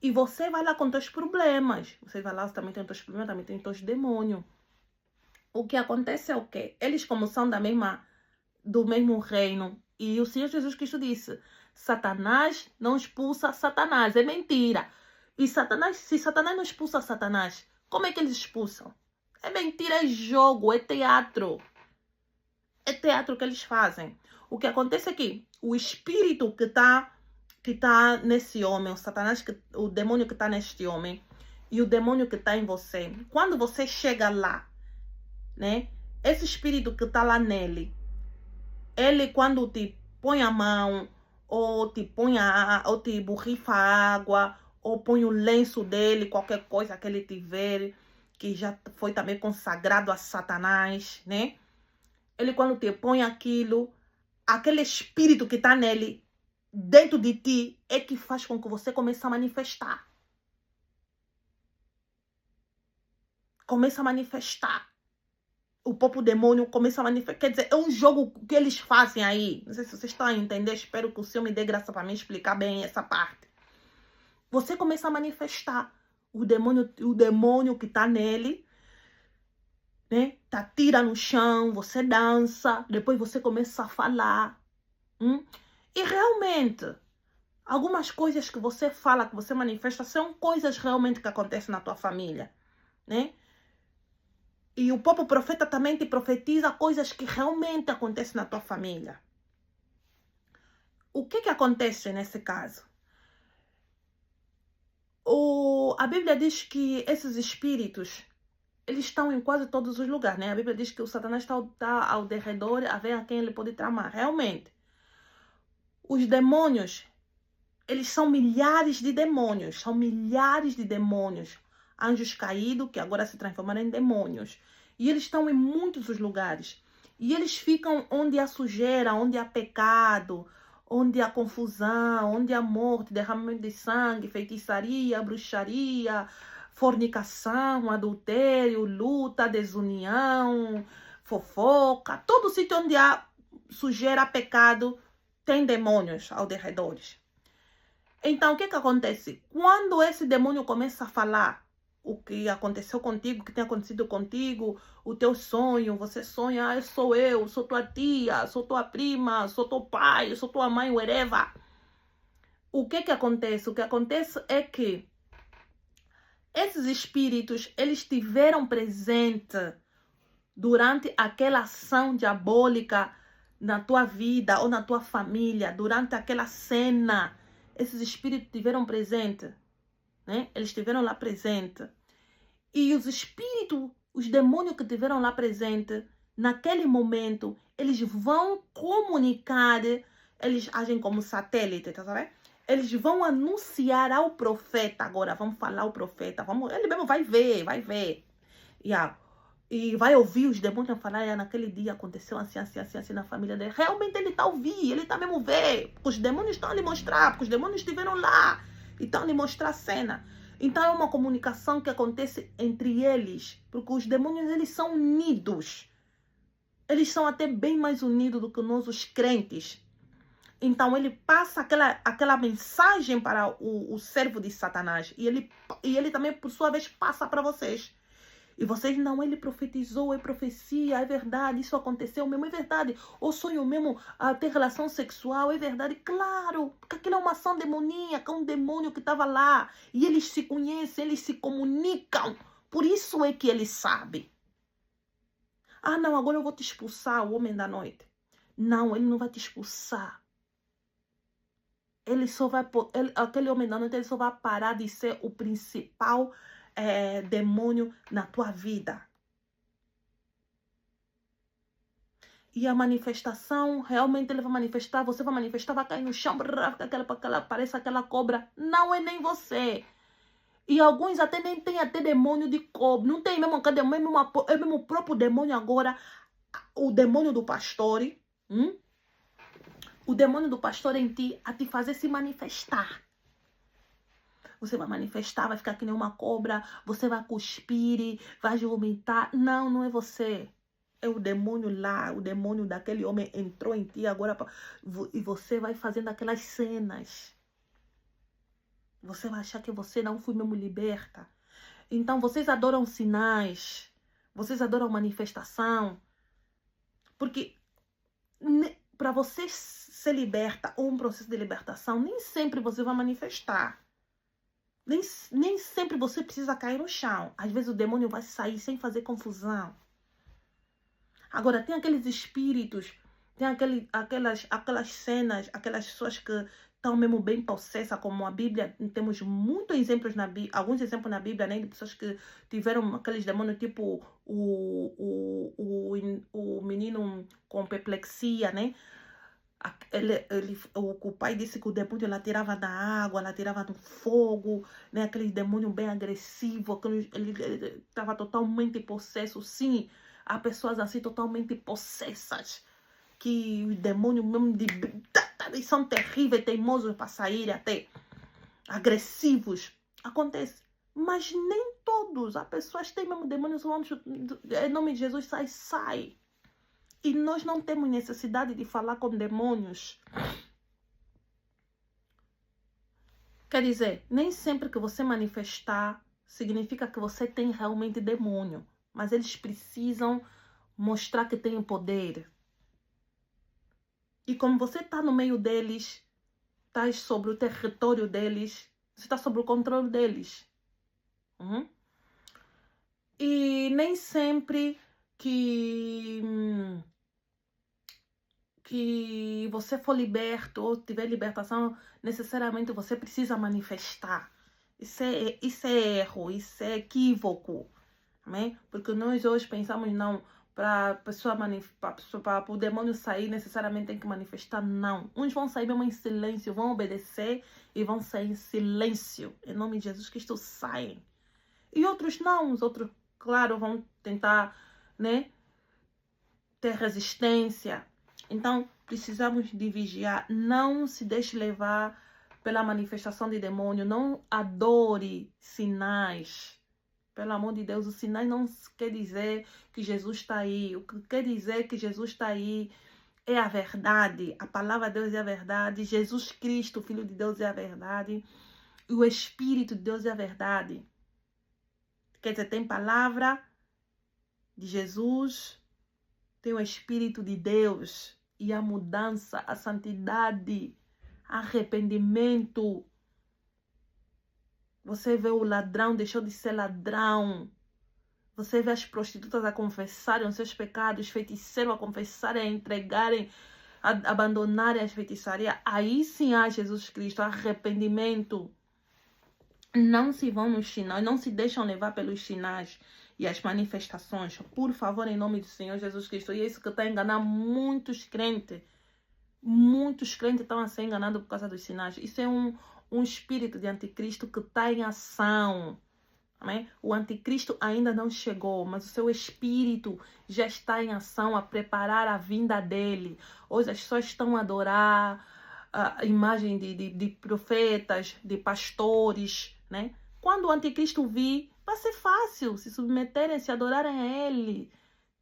E você vai lá com teus problemas. Você vai lá, você também tem teus problemas, também tem teus demônios. O que acontece é o quê? Eles, como são do mesmo reino, e o Senhor Jesus Cristo disse, Satanás não expulsa Satanás. É mentira. E Satanás, se Satanás não expulsa Satanás, como é que eles expulsam? É mentira, é jogo, é teatro. É teatro que eles fazem. O que acontece é que o espírito que tá nesse homem, o Satanás, o demônio que está neste homem, e o demônio que está em você, quando você chega lá, né? Esse espírito que está lá nele, ele quando te põe a mão, ou te borrifa água, ou põe o lenço dele, qualquer coisa que ele tiver, que já foi também consagrado a Satanás, né? Ele quando te põe aquilo, aquele espírito que está nele, dentro de ti, é que faz com que você comece a manifestar. Começa a manifestar. O próprio demônio começa a manifestar. Quer dizer, é um jogo que eles fazem aí. Não sei se vocês estão a entender. Espero que o Senhor me dê graça para me explicar bem essa parte. Você começa a manifestar o demônio que está nele, né? Tá tira no chão, você dança, depois você começa a falar. E realmente, algumas coisas que você fala, que você manifesta, são coisas realmente que acontecem na tua família, né? E o próprio profeta também te profetiza coisas que realmente acontecem na tua família. O que acontece nesse caso? A Bíblia diz que esses espíritos, eles estão em quase todos os lugares, né? A Bíblia diz que o Satanás está ao derredor, a ver a quem ele pode tramar. Realmente, os demônios, eles são milhares de demônios. Anjos caídos, que agora se transformaram em demônios. E eles estão em muitos os lugares. E eles ficam onde há sujeira, onde há pecado, onde há confusão, onde há morte, derramamento de sangue, feitiçaria, bruxaria, fornicação, adultério, luta, desunião, fofoca. Todo sítio onde há sujeira, pecado, tem demônios ao redor. Então, o que acontece? Quando esse demônio começa a falar o que aconteceu contigo, o que tem acontecido contigo, o teu sonho, você sonha, eu, sou tua tia, sou tua prima, sou teu pai, sou tua mãe, whatever. O que acontece? O que acontece é que esses espíritos, eles estiveram presentes durante aquela ação diabólica na tua vida ou na tua família, durante aquela cena. Esses espíritos estiveram presentes, né? Eles estiveram lá presentes. E os espíritos, os demônios que estiveram lá presentes, naquele momento, eles vão comunicar, eles agem como satélite, tá sabendo? Eles vão anunciar ao profeta, agora vamos falar ao profeta, ele mesmo vai ver. E vai ouvir os demônios falar, naquele dia aconteceu assim na família dele. Realmente ele está ouvindo, ele está mesmo vendo. Porque os demônios estão a lhe mostrar, porque os demônios estiveram lá e estão a lhe mostrar a cena. Então é uma comunicação que acontece entre eles, porque os demônios, eles são unidos. Eles são até bem mais unidos do que nós, os crentes. Então ele passa aquela mensagem para o servo de Satanás. E ele também, por sua vez, passa para vocês. E vocês, não, ele profetizou, é profecia, é verdade, isso aconteceu mesmo, é verdade. Ou sonho mesmo a ter relação sexual, é verdade. Claro, porque aquilo é uma ação demoníaca, um demônio que estava lá. E eles se conhecem, eles se comunicam. Por isso é que ele sabe. Ah, não, agora eu vou te expulsar, o homem da noite. Não, ele não vai te expulsar. Ele só vai, aquele homem da noite, ele só vai parar de ser o principal demônio na tua vida. E a manifestação, realmente ele vai manifestar, você vai manifestar, vai cair no chão, parece aquela cobra. Não é nem você. E alguns até nem tem até demônio de cobra. Não tem mesmo, é mesmo o próprio demônio agora, o demônio do pastor. O demônio do pastor em ti, a te fazer se manifestar. Você vai manifestar, vai ficar que nem uma cobra, você vai cuspir, vai vomitar. Não, não é você. É o demônio lá, o demônio daquele homem entrou em ti agora e você vai fazendo aquelas cenas. Você vai achar que você não foi mesmo liberta. Então vocês adoram sinais, vocês adoram manifestação, porque para você ser liberta ou um processo de libertação, nem sempre você vai manifestar. Nem sempre você precisa cair no chão. Às vezes o demônio vai sair sem fazer confusão. Agora, tem aqueles espíritos, tem aquelas cenas, aquelas pessoas que estão mesmo bem possessas, como a Bíblia. Temos muitos exemplos na Bíblia, alguns exemplos na Bíblia, né, de pessoas que tiveram aqueles demônios, tipo o menino com perplexia, né? O pai disse que o demônio ela tirava da água, ela tirava do fogo, né? Aquele demônio bem agressivo, ele estava totalmente possesso. Sim, há pessoas assim totalmente possessas, que o demônio mesmo eles são terríveis, teimosos para sair, até agressivos. Acontece. Mas nem todos. Há pessoas que têm mesmo demônios, em nome de Jesus, sai. E nós não temos necessidade de falar com demônios. Quer dizer, nem sempre que você manifestar significa que você tem realmente demônio. Mas eles precisam mostrar que têm poder. E como você está no meio deles, está sobre o território deles, você está sobre o controle deles. E nem sempre que você for liberto ou tiver libertação, necessariamente você precisa manifestar. Isso é erro, isso é equívoco. Né? Porque nós hoje pensamos, não, para o demônio sair, necessariamente tem que manifestar. Não. Uns vão sair mesmo em silêncio, vão obedecer e vão sair em silêncio. Em nome de Jesus Cristo, saem. E outros não. Os outros, claro, vão tentar, né, ter resistência. Então, precisamos de vigiar. Não se deixe levar pela manifestação de demônio. Não adore sinais. Pelo amor de Deus, os sinais não quer dizer que Jesus está aí. O que quer dizer que Jesus está aí é a verdade. A palavra de Deus é a verdade. Jesus Cristo, Filho de Deus, é a verdade. E o Espírito de Deus é a verdade. Quer dizer, tem palavra de Jesus, tem o Espírito de Deus. E a mudança, a santidade, arrependimento. Você vê o ladrão, deixou de ser ladrão. Você vê as prostitutas a confessarem os seus pecados, feiticeiros a confessarem, a entregarem, a abandonarem as feitiçarias. Aí sim há Jesus Cristo, arrependimento. Não se vão nos sinais, não se deixam levar pelos sinais e as manifestações. Por favor, em nome do Senhor Jesus Cristo. E é isso que está enganando muitos crentes. Muitos crentes estão a ser enganados por causa dos sinais. Isso é um espírito de anticristo que está em ação. Amém? O anticristo ainda não chegou, mas o seu espírito já está em ação a preparar a vinda dele. Hoje as pessoas estão a adorar a imagem de profetas, de pastores, né? Quando o anticristo vir, vai ser fácil se submeterem, se adorarem a ele,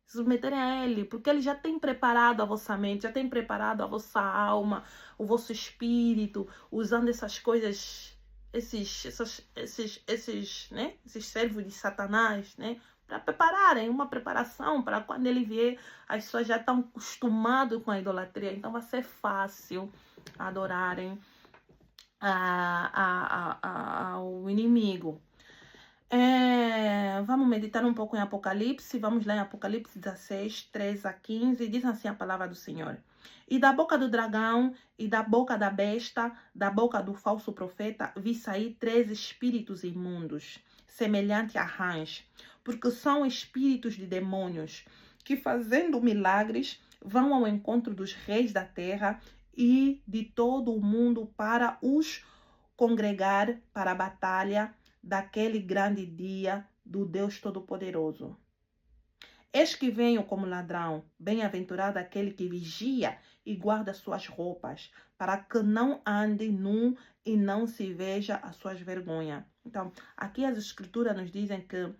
se submeterem a ele, porque ele já tem preparado a vossa mente, já tem preparado a vossa alma, o vosso espírito, usando essas coisas, esses servos de Satanás, né? Para prepararem uma preparação para quando ele vier, as pessoas já estão acostumadas com a idolatria, então vai ser fácil adorarem ao inimigo. Vamos meditar um pouco em Apocalipse. Vamos lá em Apocalipse 16, 13 a 15. Diz assim a palavra do Senhor. E da boca do dragão, e da boca da besta, da boca do falso profeta, vi sair 3 espíritos imundos, semelhante a rãs, porque são espíritos de demônios, que fazendo milagres, vão ao encontro dos reis da terra e de todo o mundo para os congregar para a batalha daquele grande dia do Deus Todo-Poderoso. Eis que venho como ladrão, bem-aventurado aquele que vigia e guarda suas roupas, para que não ande nu e não se veja as suas vergonhas. Então, aqui as escrituras nos dizem que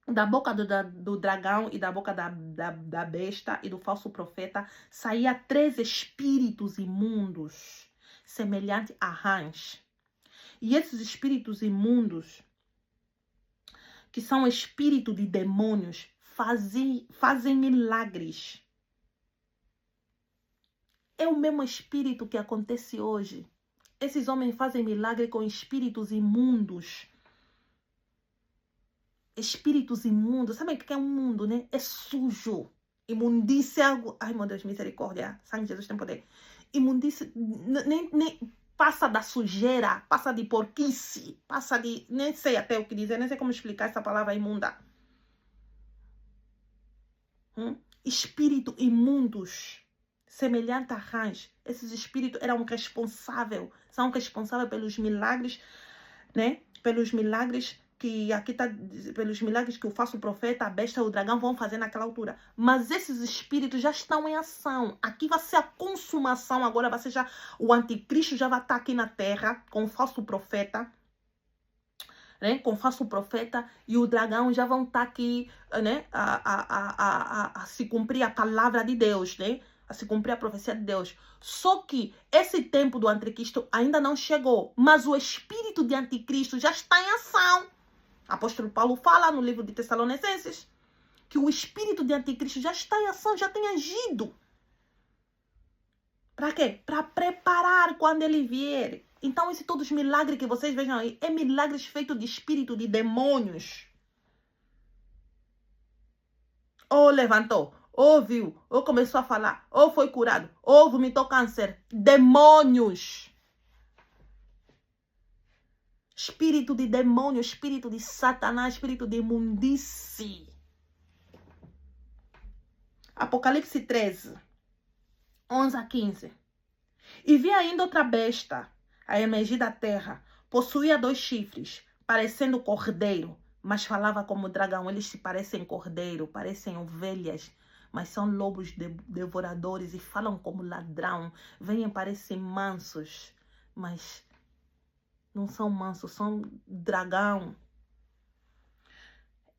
da boca do dragão e da boca da besta e do falso profeta saía 3 espíritos imundos, semelhantes a rãs. E esses espíritos imundos, que são espíritos de demônios, fazem milagres. É o mesmo espírito que acontece hoje. Esses homens fazem milagre com espíritos imundos. Espíritos imundos. Sabe o que é um mundo, né? É sujo. Imundícia. Ai, meu Deus, misericórdia. Sangue de Jesus tem poder. Imundícia. Nem passa da sujeira. Passa de porquice. Passa de... Nem sei até o que dizer. Nem sei como explicar essa palavra imunda. Espíritos imundos. Semelhante a rãs. Esses espíritos eram responsáveis. São responsáveis pelos milagres, né? Pelos milagres que aqui está, pelos milagres que o falso profeta, a besta e o dragão vão fazer naquela altura. Mas esses espíritos já estão em ação. Aqui vai ser a consumação. Agora vai ser já, o anticristo já vai estar aqui na terra com o falso profeta, né? Com o falso profeta, e o dragão já vão estar aqui, né? A se cumprir a palavra de Deus, né? A se cumprir a profecia de Deus. Só que esse tempo do anticristo ainda não chegou, mas o espírito de anticristo já está em ação. Apóstolo Paulo fala no livro de Tessalonicenses que o espírito de anticristo já está em ação, já tem agido. Para quê? Para preparar quando ele vier. Então, esses todos os milagres que vocês vejam aí, é milagres feitos de espírito de demônios. Ou levantou, ou viu, ou começou a falar, ou foi curado, ou vomitou câncer. Demônios. Espírito de demônio, espírito de Satanás, espírito de imundície. Apocalipse 13, 11 a 15. E vi ainda outra besta a emergir da terra. Possuía 2 chifres, parecendo cordeiro, mas falava como dragão. Eles se parecem cordeiro, parecem ovelhas, mas são lobos devoradores e falam como ladrão. Vêm parecem mansos, mas não são mansos, são dragão.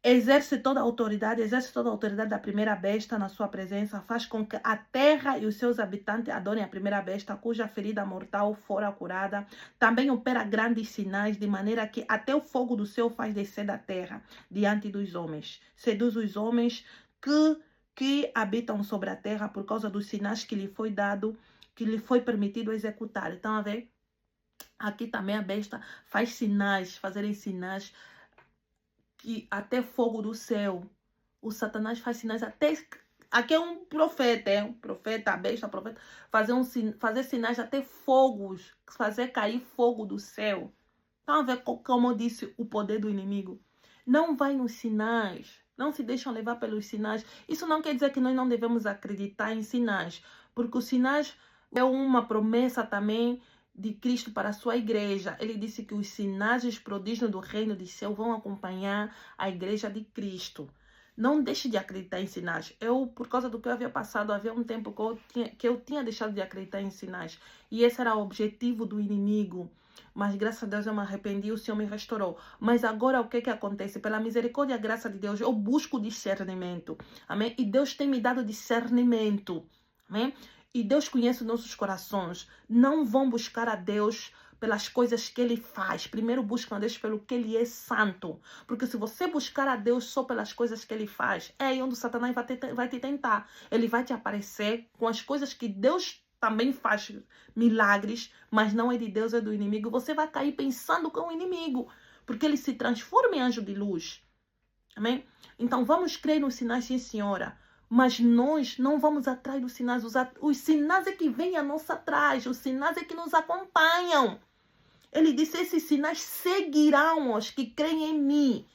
Exerce toda a autoridade da primeira besta na sua presença, faz com que a terra e os seus habitantes adorem a primeira besta, cuja ferida mortal fora curada. Também opera grandes sinais, de maneira que até o fogo do céu faz descer da terra diante dos homens. Seduz os homens que habitam sobre a terra por causa dos sinais que lhe foi dado, que lhe foi permitido executar. Então, a ver? Aqui também a besta faz sinais, fazerem sinais, que até fogo do céu. O Satanás faz sinais até... Aqui é um profeta, a besta, profeta. Fazer sinais até fogos, fazer cair fogo do céu. Então, a ver como eu disse, o poder do inimigo. Não vai nos sinais, não se deixam levar pelos sinais. Isso não quer dizer que nós não devemos acreditar em sinais, porque os sinais é uma promessa também de Cristo para a sua igreja. Ele disse que os sinais e os prodígios do reino de céu vão acompanhar a igreja de Cristo. Não deixe de acreditar em sinais. Por causa do que eu havia passado, havia um tempo que eu tinha deixado de acreditar em sinais. E esse era o objetivo do inimigo. Mas graças a Deus eu me arrependi e o Senhor me restaurou. Mas agora o que acontece? Pela misericórdia e graça de Deus, eu busco discernimento. Amém? E Deus tem me dado discernimento. Amém? E Deus conhece os nossos corações. Não vão buscar a Deus pelas coisas que Ele faz. Primeiro buscam a Deus pelo que Ele é santo. Porque se você buscar a Deus só pelas coisas que Ele faz, é aí onde o Satanás vai te tentar. Ele vai te aparecer com as coisas que Deus também faz, milagres, mas não é de Deus, é do inimigo. Você vai cair pensando que é um inimigo, porque ele se transforma em anjo de luz. Amém? Então vamos crer nos sinais, sim, senhora. Mas nós não vamos atrás dos sinais. Os sinais é que vêm a nossa atrás. Os sinais é que nos acompanham. Ele disse, esses sinais seguirão os que creem em mim.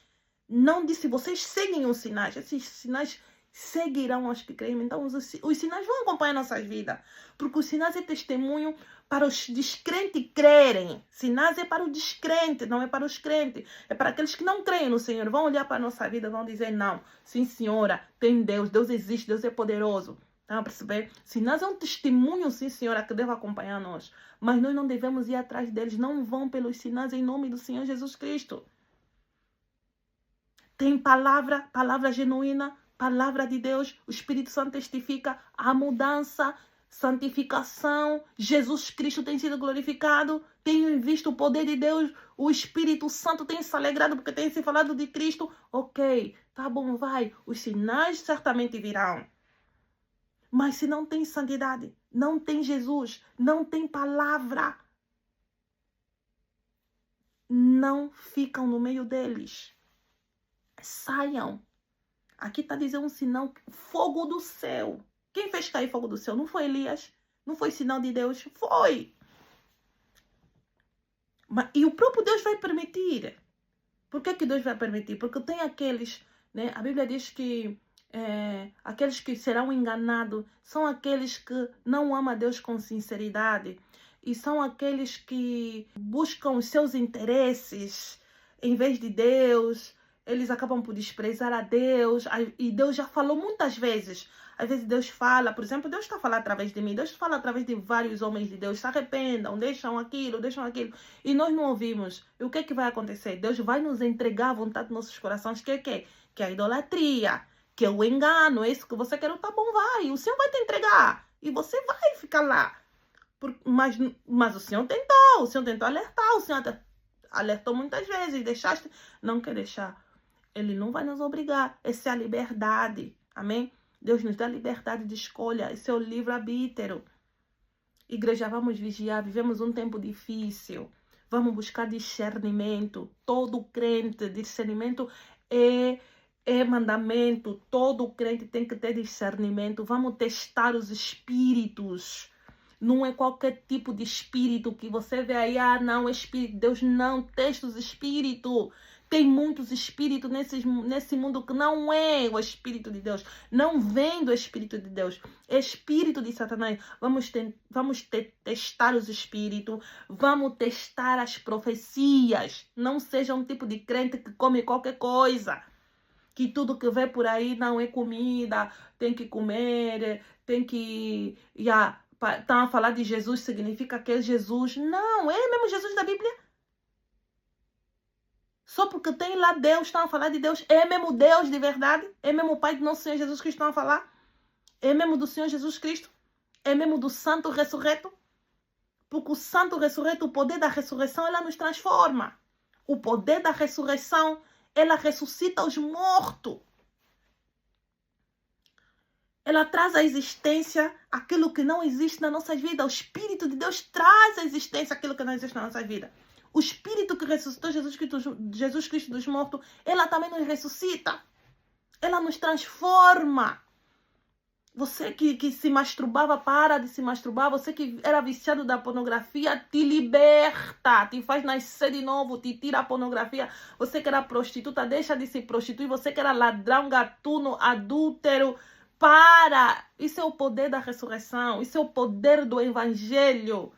Não disse, vocês seguem os sinais. Esses sinais seguirão aos que creem. Então, os sinais vão acompanhar nossas vidas. Porque os sinais é testemunho para os descrentes crerem. Sinais é para o descrente, não é para os crentes. É para aqueles que não creem no Senhor. Vão olhar para a nossa vida e vão dizer, não, sim, senhora, tem Deus, Deus existe, Deus é poderoso. Estão a perceber? Sinais é um testemunho, sim, senhora, que deve acompanhar nós. Mas nós não devemos ir atrás deles. Não vão pelos sinais em nome do Senhor Jesus Cristo. Tem palavra genuína, palavra de Deus. O Espírito Santo testifica a mudança, santificação. Jesus Cristo tem sido glorificado. Tenho visto o poder de Deus. O Espírito Santo tem se alegrado porque tem se falado de Cristo. Ok, tá bom, vai. Os sinais certamente virão. Mas se não tem santidade, não tem Jesus, não tem palavra, não ficam no meio deles. Saiam. Aqui está dizendo um sinal, fogo do céu. Quem fez cair fogo do céu? Não foi Elias? Não foi sinal de Deus? Foi. E o próprio Deus vai permitir. Por que Deus vai permitir? Porque tem aqueles, né? A Bíblia diz que aqueles que serão enganados são aqueles que não amam a Deus com sinceridade. E são aqueles que buscam os seus interesses em vez de Deus. Eles acabam por desprezar a Deus. E Deus já falou muitas vezes. Às vezes Deus fala, por exemplo, Deus está falando através de mim. Deus fala através de vários homens de Deus. Se arrependam, deixam aquilo. E nós não ouvimos. E o que é que vai acontecer? Deus vai nos entregar a vontade dos nossos corações. Que é que? Que é a idolatria. Que é o engano. É isso que você quer. Tá bom, vai. O Senhor vai te entregar. E você vai ficar lá. Mas o Senhor tentou alertar. O Senhor alertou muitas vezes. Deixaste? Não quer deixar. Ele não vai nos obrigar. Essa é a liberdade. Amém? Deus nos dá liberdade de escolha. Esse é o livre-arbítrio. Igreja, vamos vigiar. Vivemos um tempo difícil. Vamos buscar discernimento. Todo crente, discernimento é mandamento. Todo crente tem que ter discernimento. Vamos testar os espíritos. Não é qualquer tipo de espírito que você vê aí. Ah, não, é espírito de Deus. Não, testa os espíritos. Tem muitos espíritos nesse mundo que não é o Espírito de Deus. Não vem do Espírito de Deus. É espírito de Satanás. Vamos testar os espíritos. Vamos testar as profecias. Não seja um tipo de crente que come qualquer coisa. Que tudo que vê por aí não é comida. Tem que comer. Tem que... Estão a falar de Jesus, significa que é Jesus. Não, é mesmo Jesus da Bíblia. Só porque tem lá Deus, estão a falar de Deus. É mesmo Deus de verdade? É mesmo o Pai do nosso Senhor Jesus Cristo estão a falar? É mesmo do Senhor Jesus Cristo? É mesmo do Santo Ressurreto? Porque o Santo Ressurreto, o poder da ressurreição, ela nos transforma. O poder da ressurreição, ela ressuscita os mortos. Ela traz à existência aquilo que não existe na nossa vida. O Espírito de Deus traz à existência aquilo que não existe na nossa vida. O Espírito que ressuscitou Jesus Cristo dos mortos, ela também nos ressuscita. Ela nos transforma. Você que se masturbava, para de se masturbar. Você que era viciado da pornografia, te liberta. Te faz nascer de novo, te tira a pornografia. Você que era prostituta, deixa de se prostituir. Você que era ladrão, gatuno, adúltero, para. Isso é o poder da ressurreição. Isso é o poder do Evangelho.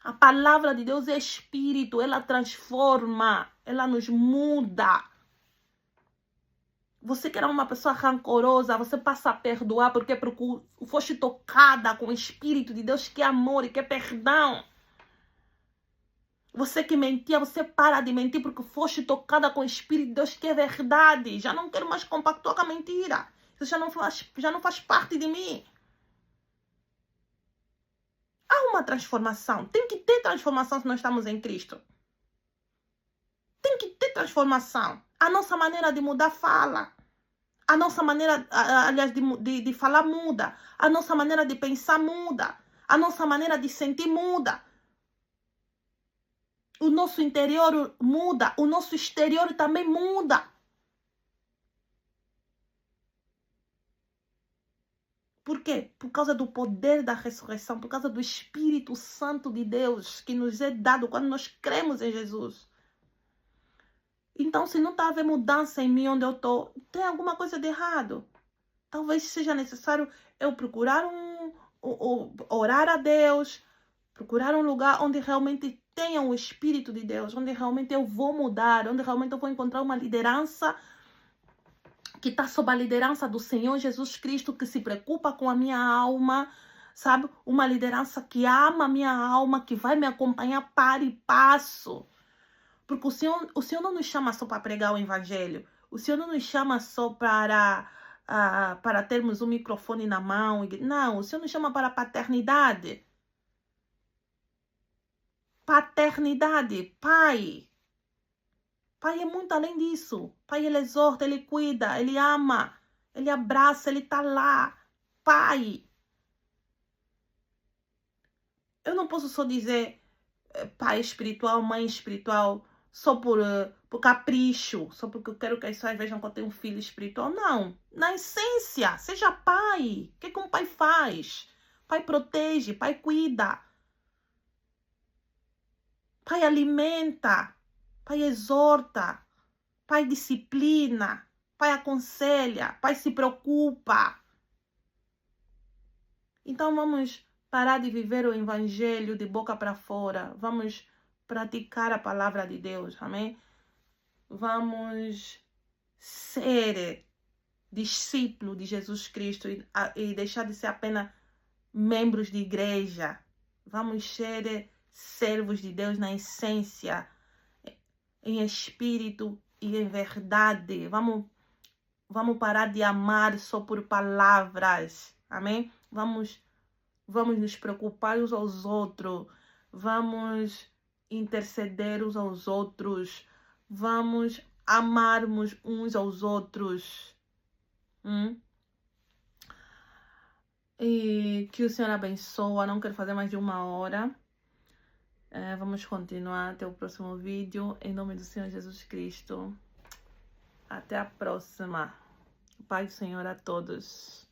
A palavra de Deus é espírito, ela transforma, ela nos muda. Você que era uma pessoa rancorosa, você passa a perdoar porque foste tocada com o Espírito de Deus, que é amor e que é perdão. Você que mentia, você para de mentir porque foste tocada com o Espírito de Deus, que é verdade. Já não quero mais compactuar com a mentira. Isso já não faz parte de mim. Há uma transformação. Tem que ter transformação se nós estamos em Cristo. Tem que ter transformação. A nossa maneira de mudar fala. A nossa maneira, aliás, de falar muda. A nossa maneira de pensar muda. A nossa maneira de sentir muda. O nosso interior muda. O nosso exterior também muda. Por quê? Por causa do poder da ressurreição, por causa do Espírito Santo de Deus que nos é dado quando nós cremos em Jesus. Então, se não está havendo mudança em mim onde eu estou, tem alguma coisa de errado. talvez seja necessário eu procurar orar a Deus, procurar um lugar onde realmente tenha o Espírito de Deus, onde realmente eu vou mudar, onde realmente eu vou encontrar uma liderança que está sob a liderança do Senhor Jesus Cristo, que se preocupa com a minha alma, sabe? Uma liderança que ama a minha alma, que vai me acompanhar para e passo. Porque o Senhor não nos chama só para pregar o Evangelho. O Senhor não nos chama só para termos um microfone na mão. Não, o Senhor nos chama para a paternidade. Paternidade, pai. Pai é muito além disso. Pai, ele exorta, ele cuida, ele ama, ele abraça, ele está lá. Pai. Eu não posso só dizer pai espiritual, mãe espiritual, só por capricho, só porque eu quero que as pessoas vejam que eu tenho um filho espiritual. Não. Na essência, seja pai. O que um pai faz? Pai protege, pai cuida. Pai alimenta. Pai exorta. Pai disciplina. Pai aconselha. Pai se preocupa. Então vamos parar de viver o evangelho de boca para fora. Vamos praticar a palavra de Deus. Amém? Vamos ser discípulo de Jesus Cristo e deixar de ser apenas membros de igreja. Vamos ser servos de Deus na essência, em espírito e em verdade. Vamos parar de amar só por palavras. Amém? Vamos nos preocupar uns aos outros. Vamos interceder uns aos outros. Vamos amarmos uns aos outros. E que o Senhor abençoe. Não quero fazer mais de 1 hora. Vamos continuar até o próximo vídeo. Em nome do Senhor Jesus Cristo. Até a próxima. Pai do Senhor a todos.